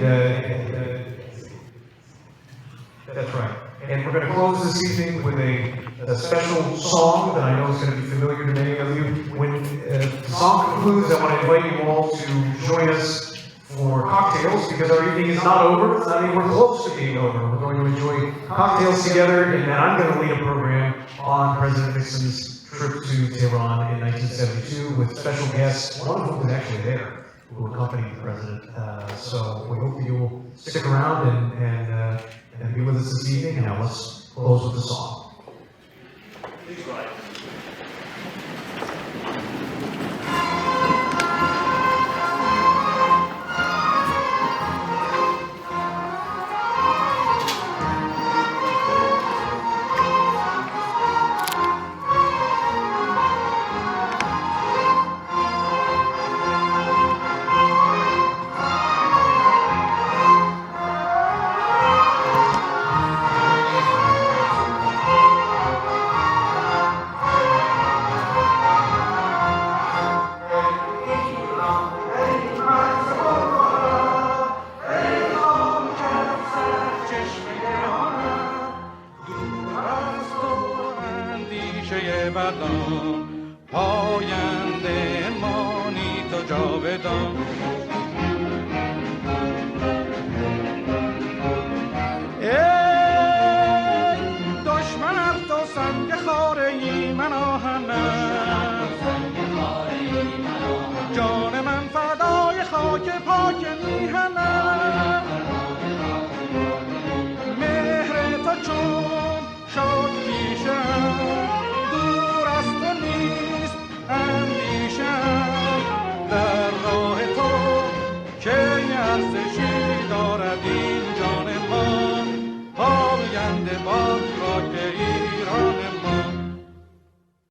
that's right. And we're going to close this evening with a special song that I know is going to be familiar to many of you. When the song concludes, I want to invite you all to join us for cocktails, because our evening is not over. It's not anywhere close to being over. We're going to enjoy cocktails together, and then I'm going to lead a program on President Nixon's trip to Tehran in 1972 with special guests, one of whom was actually there, who accompanied the president. So we hope that you will stick around and be with us this evening. Now let's close with the song. Please rise. پاینده مانی تو جاودان ای دشمن ار تو سنگ خاره ای من آهنم جان من فدای خاک پاک میهنم مهر تو چون شد پیشم دور از تو نیست اندیشم در راه تو که ارزشی دارد این جان ما، پاینده باد را که این